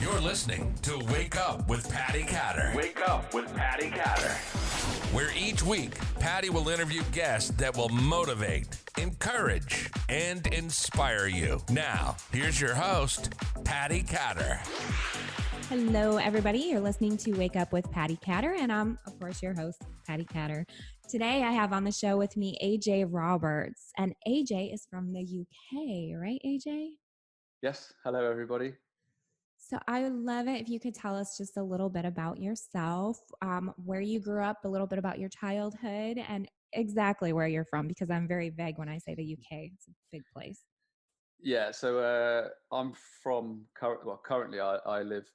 You're listening to Wake Up with Patti Catter. Wake Up with Patti Catter. Where each week, Patti will interview guests that will motivate, encourage, and inspire you. Now, here's your host, Patti Catter. Hello, everybody. You're listening to Wake Up with Patti Catter, and I'm, of course, your host, Patti Catter. Today, I have on the show with me AJ Roberts, and AJ is from the UK, right, AJ? Yes. Hello, everybody. So I would love it if you could tell us just a little bit about yourself, where you grew up, a little bit about your childhood, and exactly where you're from, because I'm very vague when I say the UK. It's a big place. Yeah. So I'm from currently I live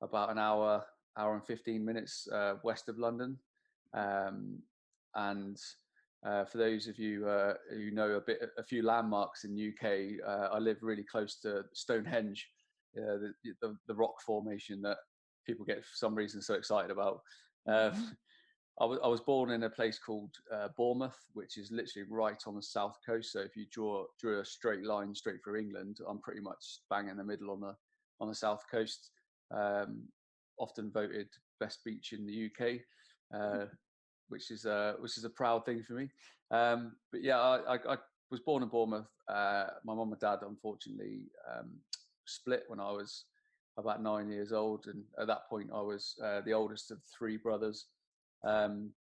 about an hour and 15 minutes west of London, and for those of you who know a few landmarks in the UK, I live really close to Stonehenge. The rock formation that people get for some reason so excited about. I was born in a place called Bournemouth, which is literally right on the south coast. So if you drew a straight line straight through England, I'm pretty much bang in the middle on the south coast. Often voted best beach in the UK, which is a proud thing for me. But yeah, I was born in Bournemouth. My mum and dad, unfortunately, split when I was about 9 years old, and at that point I was the oldest of three brothers, and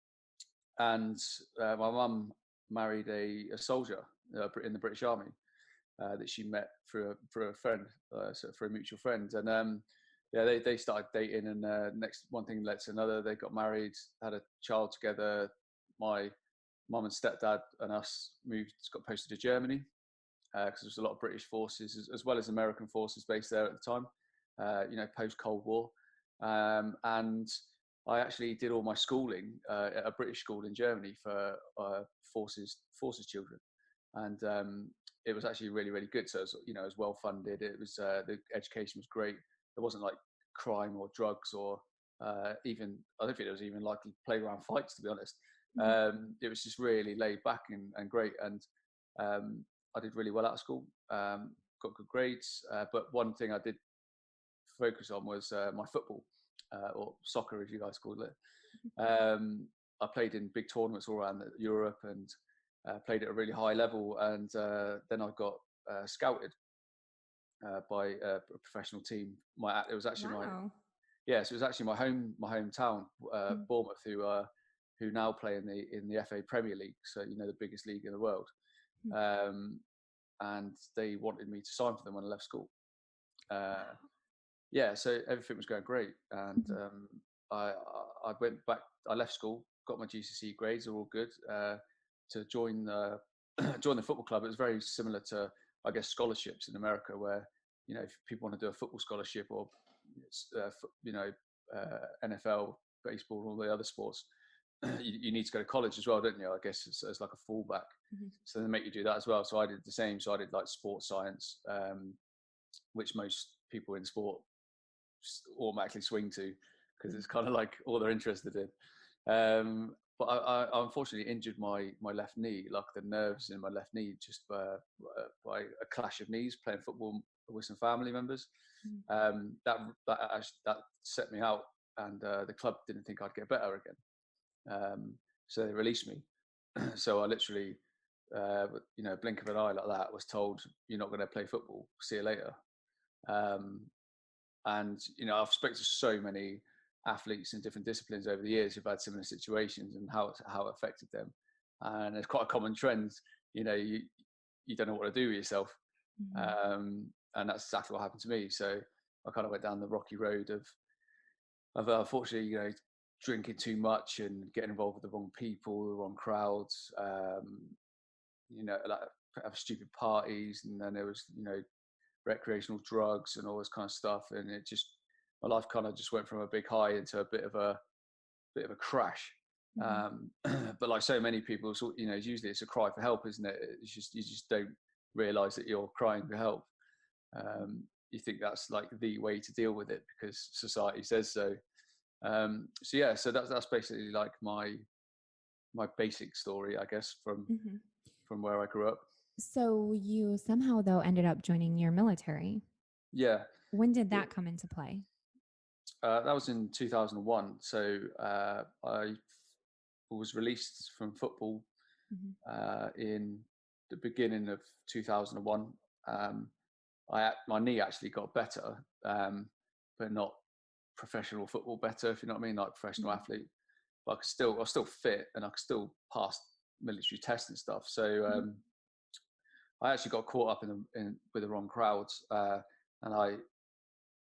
my mum married a soldier in the British Army that she met through a friend, so for a mutual friend, and they started dating, and next one thing led to another. They got married, had a child together. My mum and stepdad and us got posted to Germany, because there was a lot of British forces as well as American forces based there at the time, post Cold War. And I actually did all my schooling at a British school in Germany for forces children, and it was actually really, really good. So it was well funded. It was the education was great. There wasn't like crime or drugs or even, I don't think there was even likely playground fights, to be honest. It was just really laid back and great, and I did really well out of school, got good grades, but one thing I did focus on was my football, or soccer as you guys call it. I played in big tournaments all around Europe, and played at a really high level, and then I got scouted by a professional team. It was actually Wow. so it was actually my hometown, Bournemouth, who now play in the FA Premier League, so the biggest league in the world. And they wanted me to sign for them when I left school. So everything was going great, and I went back. I left school, got my GCSE grades, are all good, to join the football club. It was very similar to, I guess, scholarships in America, where if people want to do a football scholarship or NFL, baseball, all the other sports, you need to go to college as well, don't you? I guess as like a fallback. So they make you do that as well. So I did the same. So I did like sports science, which most people in sport automatically swing to, because it's kind of like all they're interested in. But I unfortunately injured my left knee, like the nerves in my left knee, just by a clash of knees playing football with some family members. That set me out, and the club didn't think I'd get better again. So they released me. So I literally, blink of an eye like that, was told, you're not going to play football. See you later. And I've spoken to so many athletes in different disciplines over the years who've had similar situations and how it affected them. And it's quite a common trend. You don't know what to do with yourself. And that's exactly what happened to me. So I kind of went down the rocky road of unfortunately, drinking too much and getting involved with the wrong people, the wrong crowds, like have stupid parties, and then there was, recreational drugs and all this kind of stuff, and my life kind of just went from a big high into a bit of a crash. But like so many people, usually it's a cry for help, isn't it? It's just, you just don't realize that you're crying for help. You think that's like the way to deal with it because society says so. So that's basically like my basic story, I guess, from where I grew up. So you somehow, though, ended up joining your military. Yeah. When did that come into play? That was in 2001. So I was released from football Mm-hmm. in the beginning of 2001. My knee actually got better, but not professional football better, if you know what I mean, like professional Mm-hmm. athlete. But I was still fit, and I could still pass military tests and stuff. So I actually got caught up with the wrong crowds, and I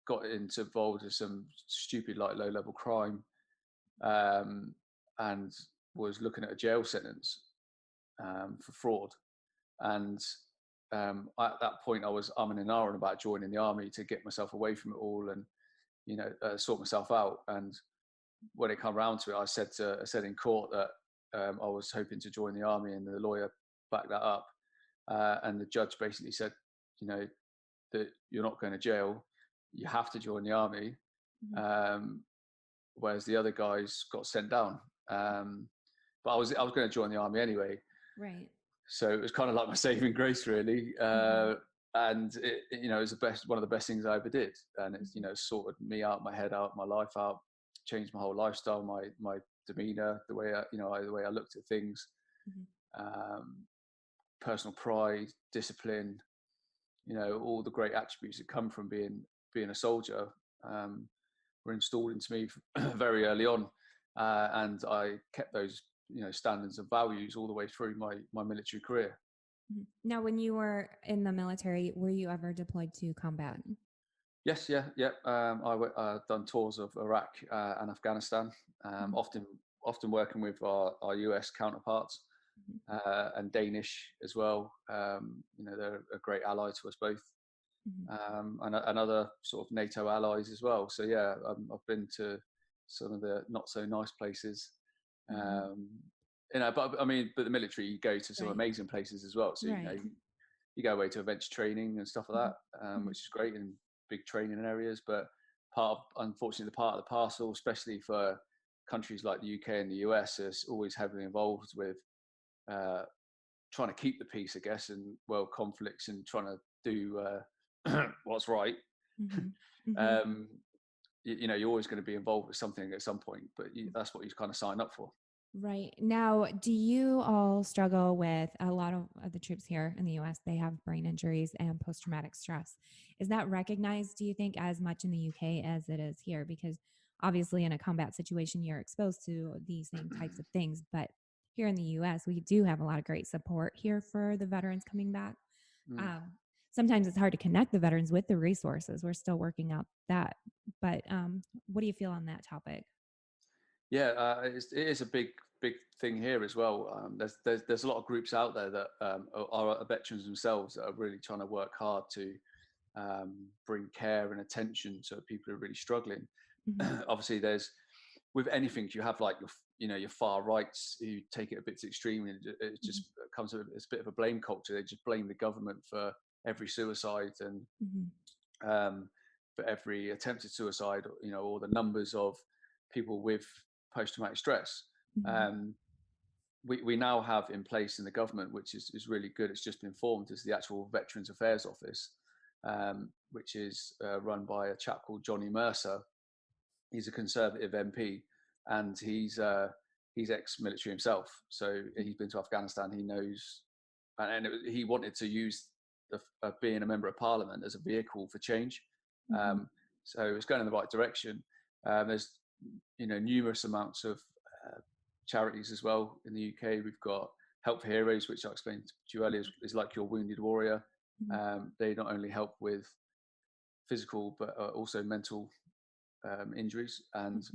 got involved with some stupid, like, low level crime, um, and was looking at a jail sentence for fraud. And at that point, I was umming and ahhing about joining the army to get myself away from it all, and sort myself out. And when it came around to it, I said in court that I was hoping to join the army, and the lawyer backed that up. And the judge basically said, that you're not going to jail, you have to join the army. Mm-hmm. Whereas the other guys got sent down. But I was going to join the army anyway. Right. So it was kind of like my saving grace, really. Mm-hmm. And it was one of the best things I ever did. And it's, sorted me out, my head out, my life out, changed my whole lifestyle, my demeanor, the way I looked at things, Mm-hmm. personal pride, discipline, all the great attributes that come from being a soldier, were installed into me very early on. And I kept those, standards and values all the way through my military career. Now, when you were in the military, were you ever deployed to combat? Yes, yeah. I've done tours of Iraq and Afghanistan, often working with our US counterparts, and Danish as well. They're a great ally to us both, and other sort of NATO allies as well. So yeah, I've been to some of the not so nice places. But the military, you go to some Right. amazing places as well. So Right. you go away to adventure training and stuff like that, which is great in big training areas. But unfortunately, the part of the parcel, especially for countries like the UK and the US, is always heavily involved with trying to keep the peace, I guess, and world conflicts, and trying to do what's right. You're always going to be involved with something at some point, but that's what you kind of sign up for. Right. Now, do you all struggle with a lot of the troops here in the US? They have brain injuries and post-traumatic stress. Is that recognized, do you think, as much in the UK as it is here? Because obviously in a combat situation, you're exposed to these same types of things. But here in the US, we do have a lot of great support here for the veterans coming back. Sometimes it's hard to connect the veterans with the resources. We're still working out that. But what do you feel on that topic? Yeah, it is a big thing here as well. There's a lot of groups out there that are veterans themselves that are really trying to work hard to bring care and attention to people who are really struggling. Obviously, with anything, you have like your far rights who take it a bit to extreme, and it just comes with it's a bit of a blame culture. They just blame the government for every suicide and for every attempted suicide, or the numbers of people with post-traumatic stress. We now have in place in the government, which is really good, it's just been formed, is the actual Veterans Affairs Office, which is run by a chap called Johnny Mercer. He's a Conservative MP, and he's ex-military himself. So he's been to Afghanistan. He knows, and he wanted to use being a member of Parliament as a vehicle for change. So it's going in the right direction. There's numerous amounts of charities as well in the UK. We've got Help for Heroes, which I explained to you earlier, is like your wounded warrior. They not only help with physical but also mental injuries and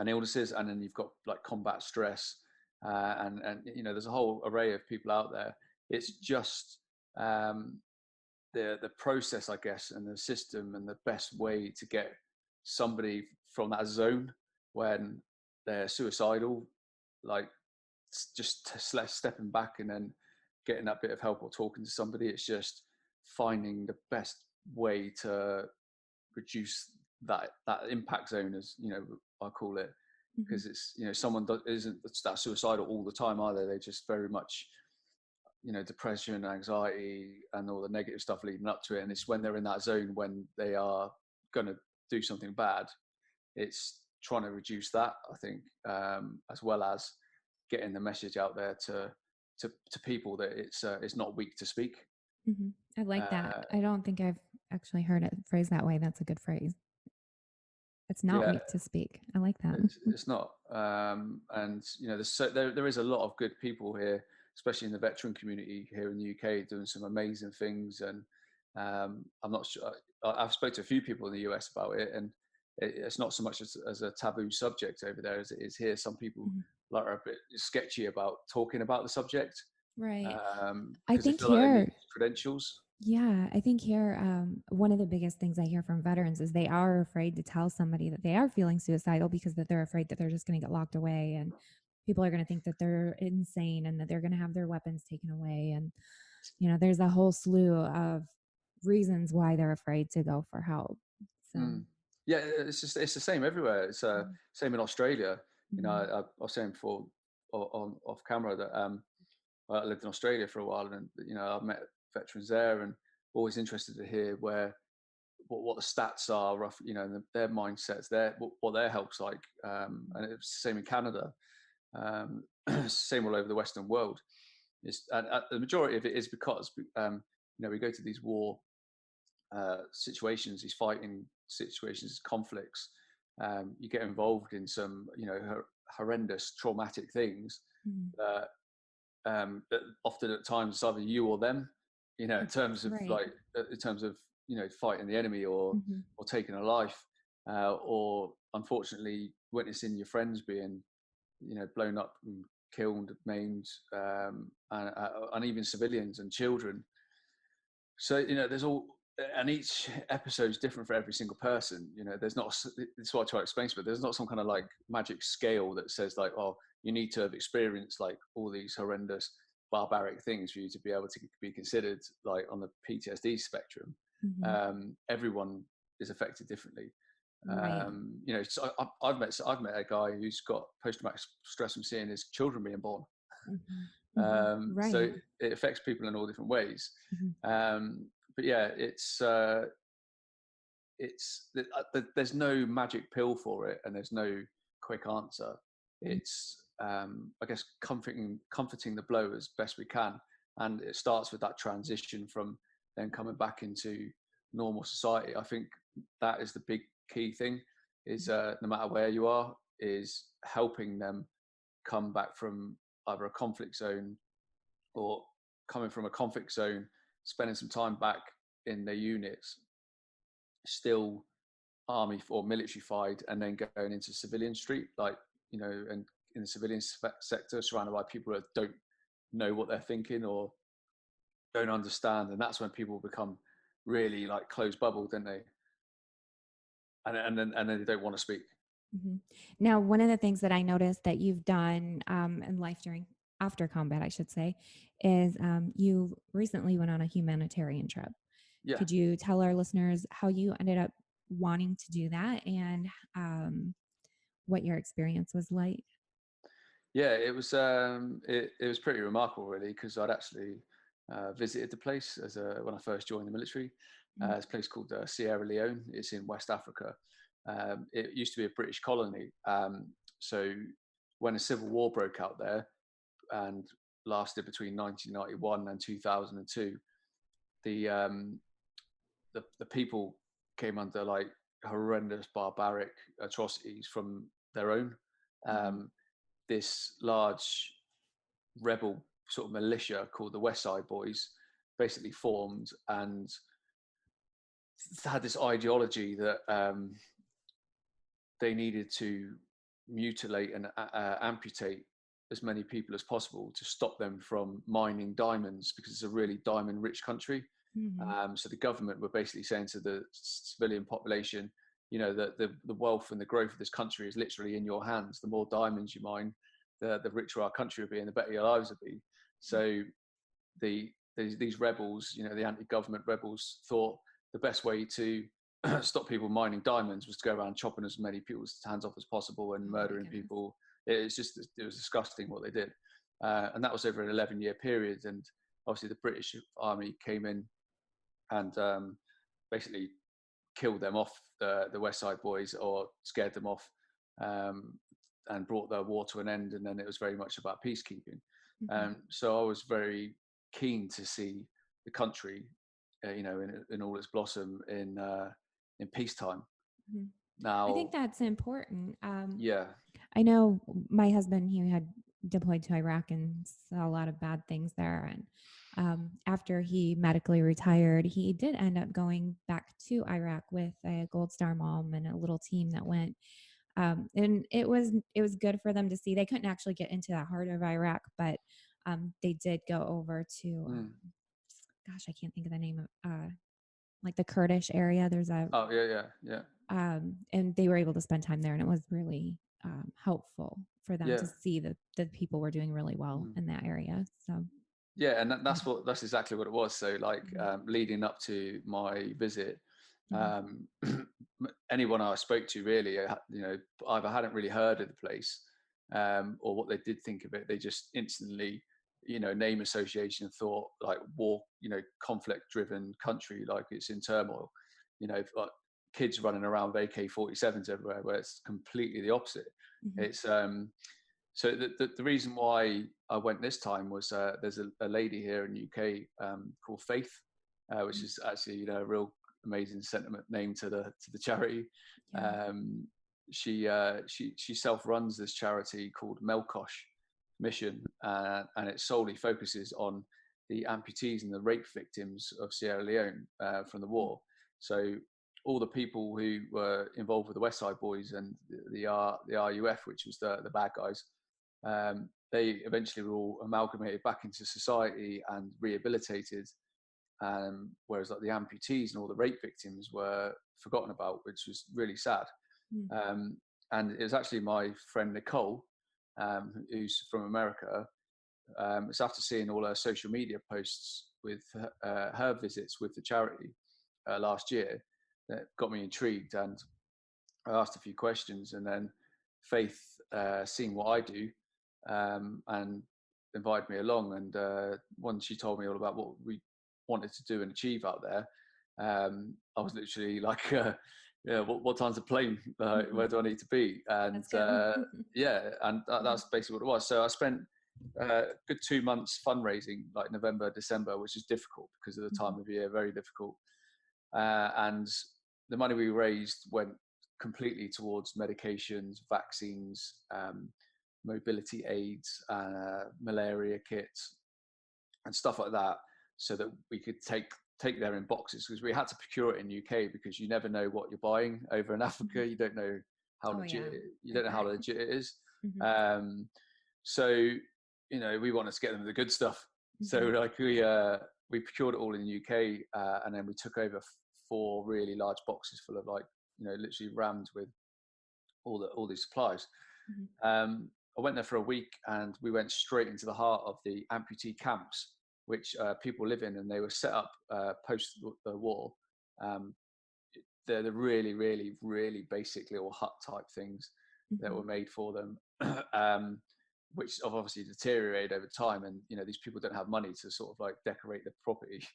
illnesses, and then you've got like combat stress, and there's a whole array of people out there. It's just the process, I guess, and the system, and the best way to get somebody from that zone when they're suicidal, like just stepping back and then getting that bit of help or talking to somebody. It's just finding the best way to reduce that impact zone, as I call it, because it's someone isn't that suicidal all the time either. They just very much depression, anxiety, and all the negative stuff leading up to it. And it's when they're in that zone when they are going to do something bad. It's trying to reduce that, I think, as well as getting the message out there to people that it's not weak to speak. Mm-hmm. I like that. I don't think I've actually heard it phrased that way. That's a good phrase. It's not Yeah, weak to speak. I like that. it's not. And there is a lot of good people here, especially in the veteran community here in the UK, doing some amazing things. And I'm not sure. I've spoken to a few people in the US about it, and it's not so much as a taboo subject over there as it is here. Some people are a bit sketchy about talking about the subject, Right. I because they think feel like they here, need credentials. yeah, I think here, one of the biggest things I hear from veterans is they are afraid to tell somebody that they are feeling suicidal because that they're afraid that they're just going to get locked away and people are going to think that they're insane and that they're going to have their weapons taken away. And, there's a whole slew of reasons why they're afraid to go for help. So, Yeah, it's the same everywhere. It's same in Australia. I was saying before off camera that I lived in Australia for a while, and I've met veterans there, and always interested to hear what the stats are, roughly, and their mindsets, what their help's like, and it's the same in Canada, same all over the Western world. And the majority of it is because we go to these war situations, these fighting situations, conflicts. You get involved in some horrendous, traumatic things that often at times it's either you or them, in terms of fighting the enemy or taking a life, or unfortunately witnessing your friends being blown up and killed, maimed, and even civilians and children. So there's all, and each episode is different for every single person. There's not, it's what I try to explain, but there's not some kind of like magic scale that says like, oh, you need to have experienced like all these horrendous barbaric things for you to be able to be considered like on the PTSD spectrum. Everyone is affected differently. right. So I've met a guy who's got post-traumatic stress from seeing his children being born. Right. So it affects people in all different ways. But yeah, there's no magic pill for it, and there's no quick answer. It's I guess comforting the blow as best we can, and it starts with that transition from then coming back into normal society. I think that is the big key thing, is no matter where you are, is helping them come back from either a conflict zone or coming from a conflict zone, spending some time back in their units, still army or military-fied, and then going into civilian street, and in the civilian sector, surrounded by people that don't know what they're thinking or don't understand, and that's when people become really like closed bubble, don't they? And then they don't want to speak. Now, one of the things that I noticed that you've done in life after combat, I should say, is you recently went on a humanitarian trip. Yeah. Could you tell our listeners how you ended up wanting to do that and what your experience was like? Yeah, it was pretty remarkable, really, because I'd actually visited the place when I first joined the military. It's a place called Sierra Leone. It's in West Africa. It used to be a British colony. So when a civil war broke out there and lasted between 1991 and 2002, the people came under like horrendous barbaric atrocities from their own. This large rebel sort of militia called the West Side Boys basically formed and had this ideology that they needed to mutilate and amputate as many people as possible to stop them from mining diamonds, because it's a really diamond rich country. So the government were basically saying to the civilian population, that the wealth and the growth of this country is literally in your hands. The more diamonds you mine, the richer our country will be and the better your lives will be. So these rebels, the anti-government rebels, thought the best way to stop people mining diamonds was to go around chopping as many people's hands off as possible and murdering people. It was disgusting what they did. And that was over an 11-year period. And obviously the British Army came in and basically killed them off, the West Side Boys, or scared them off, and brought the war to an end. And then it was very much about peacekeeping. So I was very keen to see the country, in all its blossom in peacetime. Now, I think that's important. yeah, I know my husband, he had deployed to Iraq and saw a lot of bad things there. And after he medically retired, he did end up going back to Iraq with a Gold Star mom and a little team that went. And it was good for them to see. They couldn't actually get into the heart of Iraq, but they did go over to, gosh, I can't think of the name of, like the Kurdish area. There's a, yeah. And they were able to spend time there, and it was really helpful for them to see that the people were doing really well in that area. So yeah, and that's exactly what it was. So like leading up to my visit, anyone I spoke to really, either hadn't really heard of the place, or what they did think of it, they just instantly, name association thought like war, conflict driven country, like it's in turmoil, like kids running around with AK-47s everywhere, where it's completely the opposite. It's so the reason why I went this time was there's a lady here in UK called Faith, which is actually a real amazing sentiment name to the charity. She self runs this charity called Melkosh Mission, and it solely focuses on the amputees and the rape victims of Sierra Leone from the war. So all the people who were involved with the West Side Boys and the RUF, which was the bad guys, they eventually were all amalgamated back into society and rehabilitated. Whereas like the amputees and all the rape victims were forgotten about, which was really sad. And it was actually my friend Nicole, who's from America. It's after seeing all her social media posts with her visits with the charity last year that got me intrigued, and I asked a few questions, and then Faith seen what I do and invited me along. And once she told me all about what we wanted to do and achieve out there, I was literally like, what time's the plane? Where do I need to be? And that's basically what it was. So I spent a good 2 months fundraising, like November, December, which is difficult because of the time of year, very difficult. And the money we raised went completely towards medications, vaccines, mobility aids, malaria kits, and stuff like that, so that we could take there in boxes, because we had to procure it in UK, because you never know what you're buying over in Africa. You don't know how legit it is. So we wanted to get them the good stuff. So like we procured it all in the UK, and then we took over 4 really large boxes full of literally rammed with all these supplies. I went there for a week, and we went straight into the heart of the amputee camps, which people live in, and they were set up post the war. They're the really, really, really basic little hut type things that were made for them, which have obviously deteriorated over time. And these people don't have money to sort of like decorate the property,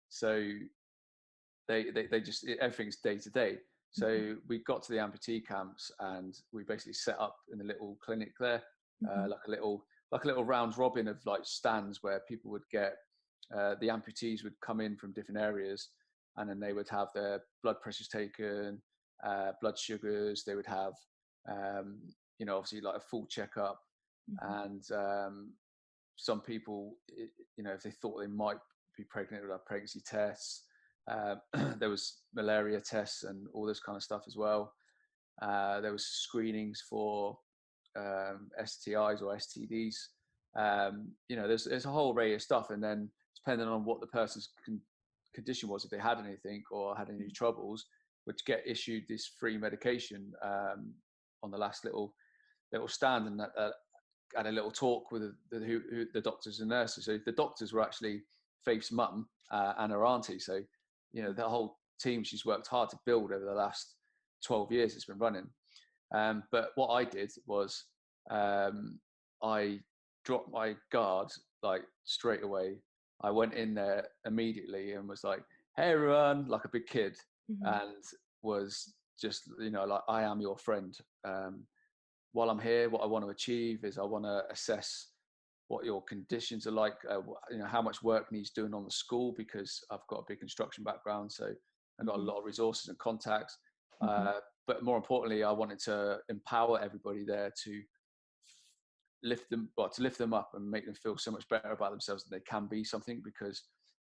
so they just, everything's day to day. So we got to the amputee camps, and we basically set up in a little clinic there, like a little round robin of like stands where people would get, the amputees would come in from different areas, and then they would have their blood pressures taken, blood sugars. They would have, obviously like a full checkup. And some people, if they thought they might be pregnant, would have pregnancy tests. There was malaria tests and all this kind of stuff as well. There was screenings for STIs or STDs. There's a whole array of stuff, and then depending on what the person's condition was, if they had anything or had any troubles, would get issued this free medication on the last little stand, and had a little talk with the doctors and nurses. So the doctors were actually Faith's mum and her auntie. So the whole team she's worked hard to build over the last 12 years it's been running. But what I did was I dropped my guard like straight away. I went in there immediately and was like, "Hey everyone," like a big kid, and was just, like, I am your friend. While I'm here, what I want to achieve is I want to assess what your conditions are like, how much work needs doing on the school, because I've got a big construction background, so I've got a lot of resources and contacts. But more importantly, I wanted to empower everybody there to lift them up and make them feel so much better about themselves that they can be something, because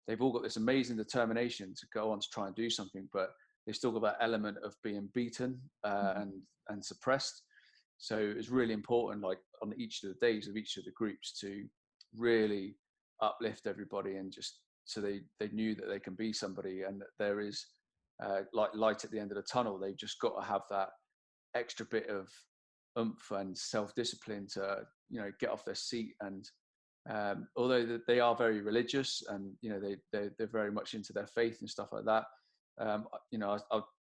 they've all got this amazing determination to go on to try and do something, but they've still got that element of being beaten and suppressed. So it's really important, like on each of the days of each of the groups, to really uplift everybody, and just so they knew that they can be somebody, and that there is like light at the end of the tunnel. They've just got to have that extra bit of oomph and self-discipline to get off their seat. And although they are very religious, and they're very much into their faith and stuff like that, I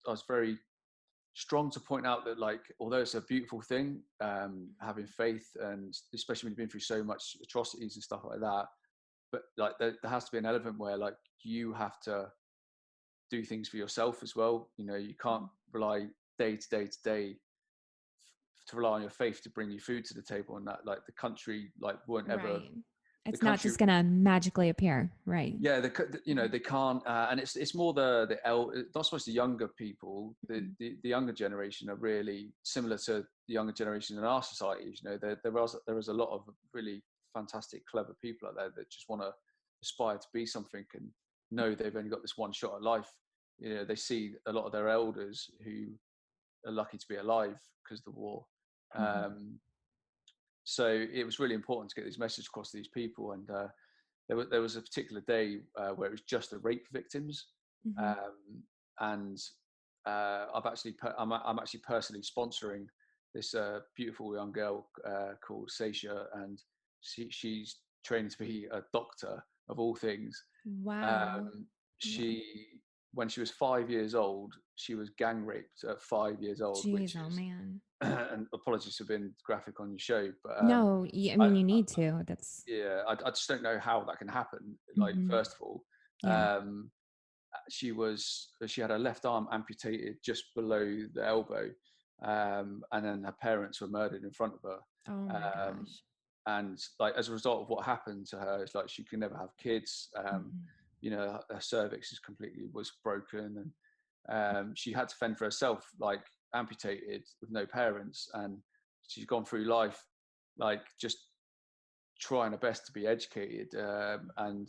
was very strong to point out that, like, although it's a beautiful thing, having faith, and especially when you've been through so much atrocities and stuff like that, but like there has to be an element where, like, you have to do things for yourself as well. You can't rely day to day to day to rely on your faith to bring you food to the table, and that, like, the country, like, won't ever. Right. It's not Country, just going to magically appear. Right. yeah, they can't, and it's more not supposed to younger people. The younger generation are really similar to the younger generation in our societies. There is a lot of really fantastic, clever people out there that just want to aspire to be something, and know they've only got this one shot at life. They see a lot of their elders who are lucky to be alive because of the war. So it was really important to get this message across to these people. And there was a particular day where it was just the rape victims, and I'm actually personally sponsoring this beautiful young girl called Seisha, and she's training to be a doctor of all things. Wow. When she was 5 years old, she was gang raped at 5 years old. Jeez, Which oh is, man. and apologies for being graphic on your show, but No, I mean, you need to. I just don't know how that can happen. Like, first of all, Yeah. she had her left arm amputated just below the elbow, and then her parents were murdered in front of her. Oh my gosh. And, like, as a result of what happened to her, it's like she can never have kids. Her cervix was broken, and she had to fend for herself, like, amputated with no parents, and she's gone through life, like, just trying her best to be educated. And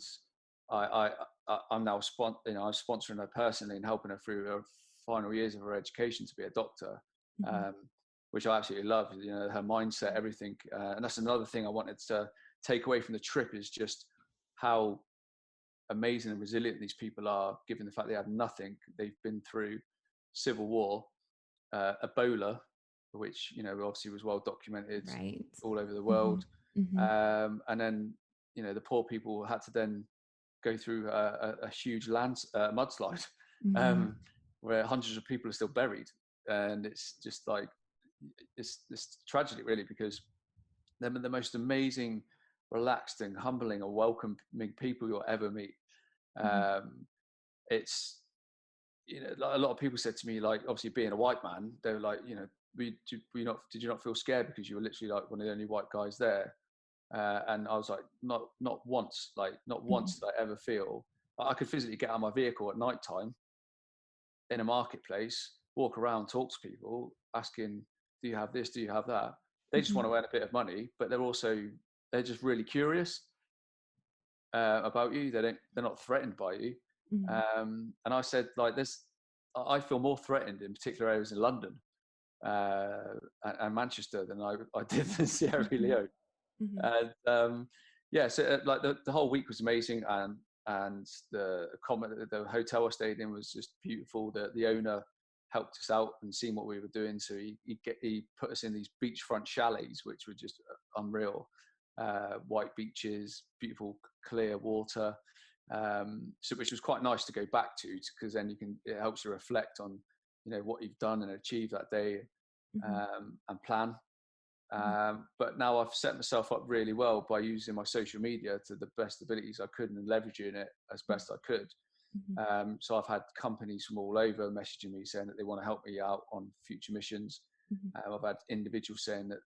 I'm now I'm sponsoring her personally and helping her through her final years of her education to be a doctor, which I absolutely love. Her mindset, everything, and that's another thing I wanted to take away from the trip, is just how amazing and resilient these people are, given the fact they had nothing. They've been through civil war, Ebola, which obviously was well documented all over the world, and then the poor people had to then go through a huge mudslide, where hundreds of people are still buried. And it's just like, it's tragedy, really, because they're the most amazing, relaxed and humbling and welcoming people you'll ever meet. It's, like, a lot of people said to me, like, obviously being a white man, they were like, did you not feel scared because you were literally like one of the only white guys there? And I was like, not once, like, not once did I ever feel I could physically get out of my vehicle at night time in a marketplace, walk around, talk to people, asking, do you have this? Do you have that? They just want to earn a bit of money, but they're just really curious about you. They're not threatened by you. And I said, like, I feel more threatened in particular areas in London and Manchester than I did in Sierra Leone. And so like the whole week was amazing, and the hotel I stayed in was just beautiful. The owner helped us out and seen what we were doing, so he put us in these beachfront chalets, which were just unreal. White beaches, beautiful clear water, so which was quite nice to go back to, because then it helps you reflect on what you've done and achieved that day, and plan. But now I've set myself up really well by using my social media to the best abilities I could and leveraging it as best I could. So I've had companies from all over messaging me saying that they want to help me out on future missions. I've had individuals saying that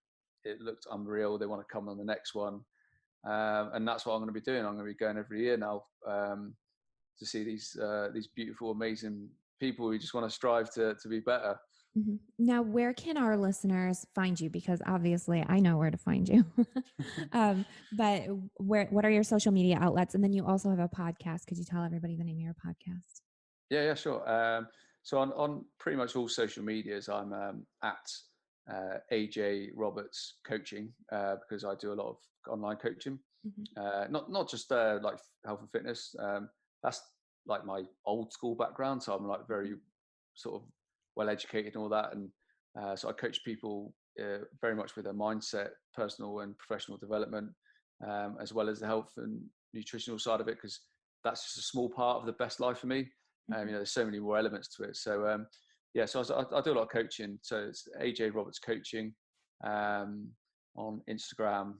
it looked unreal, they want to come on the next one. And that's what I'm going to be doing. I'm going to be going every year now to see these beautiful, amazing people who just want to strive to be better. Now, where can our listeners find you? Because obviously I know where to find you. But what are your social media outlets? And then you also have a podcast. Could you tell everybody the name of your podcast? Yeah, sure. So on pretty much all social medias, I'm at AJ Roberts Coaching because I do a lot of online coaching. Not just like health and fitness. That's like my old school background. So I'm like very sort of well educated and all that, and so I coach people very much with their mindset, personal and professional development, as well as the health and nutritional side of it, because that's just a small part of the best life for me. There's so many more elements to it. So so I do a lot of coaching. So it's AJ Roberts Coaching on Instagram,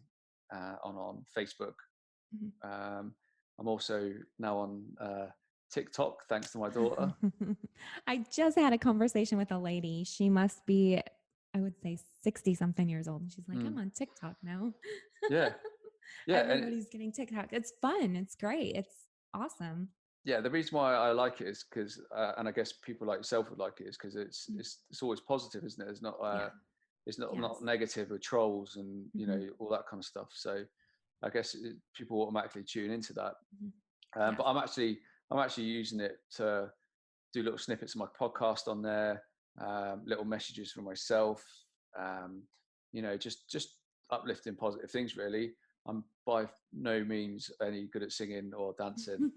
on Facebook. I'm also now on TikTok, thanks to my daughter. I just had a conversation with a lady. She must be, I would say, 60 something years old. And she's like, I'm on TikTok now. Yeah. Everybody's getting TikTok. It's fun. It's great. It's awesome. Yeah. The reason why I like it is because, and I guess people like yourself would like it, is because it's always positive, isn't it? It's not, not negative with trolls and, all that kind of stuff. So I guess people automatically tune into that. But I'm actually using it to do little snippets of my podcast on there, little messages for myself, just uplifting positive things, really. I'm by no means any good at singing or dancing.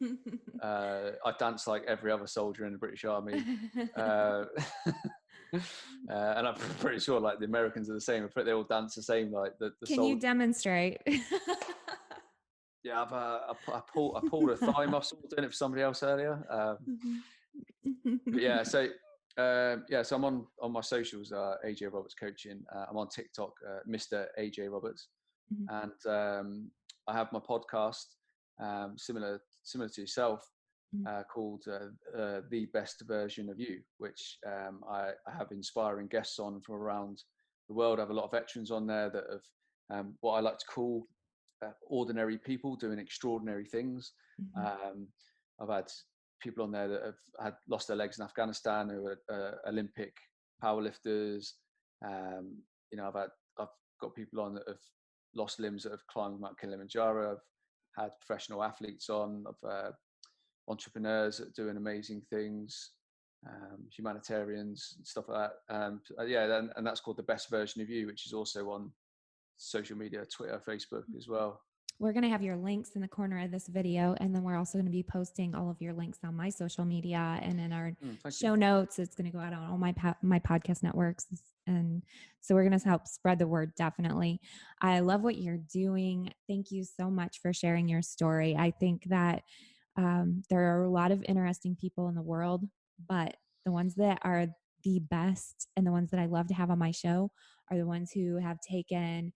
I dance like every other soldier in the British Army. And I'm pretty sure like the Americans are the same. They all dance the same. Like Can you demonstrate? Yeah, I pulled a thigh muscle doing it for somebody else earlier. But so I'm on my socials, AJ Roberts Coaching. I'm on TikTok, Mr. AJ Roberts, and I have my podcast, similar to yourself, called The Best Version of You, which I have inspiring guests on from around the world. I have a lot of veterans on there that have what I like to call ordinary people doing extraordinary things. I've had people on there that have lost their legs in Afghanistan, who are Olympic powerlifters. I've got people on that have lost limbs that have climbed Mount Kilimanjaro. I've had professional athletes on. I've entrepreneurs that are doing amazing things, humanitarians and stuff like that. And that's called The Best Version of You, which is also on social media, Twitter, Facebook as well. We're going to have your links in the corner of this video, and then we're also going to be posting all of your links on my social media and in our show notes. It's going to go out on all my podcast networks, and so we're going to help spread the word. Definitely. I love what you're doing. Thank you so much for sharing your story. I think that there are a lot of interesting people in the world, but the ones that are the best and the ones that I love to have on my show are the ones who have taken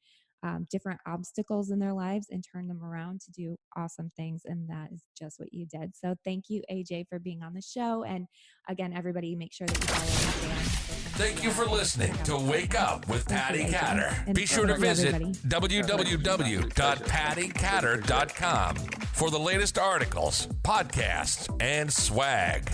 different obstacles in their lives and turned them around to do awesome things. And that is just what you did. So thank you, AJ, for being on the show. And again, everybody, make sure that you follow him. Thank you for listening to Wake Up with Patti Catter. Be sure to visit www.patticatter.com for the latest articles, podcasts, and swag.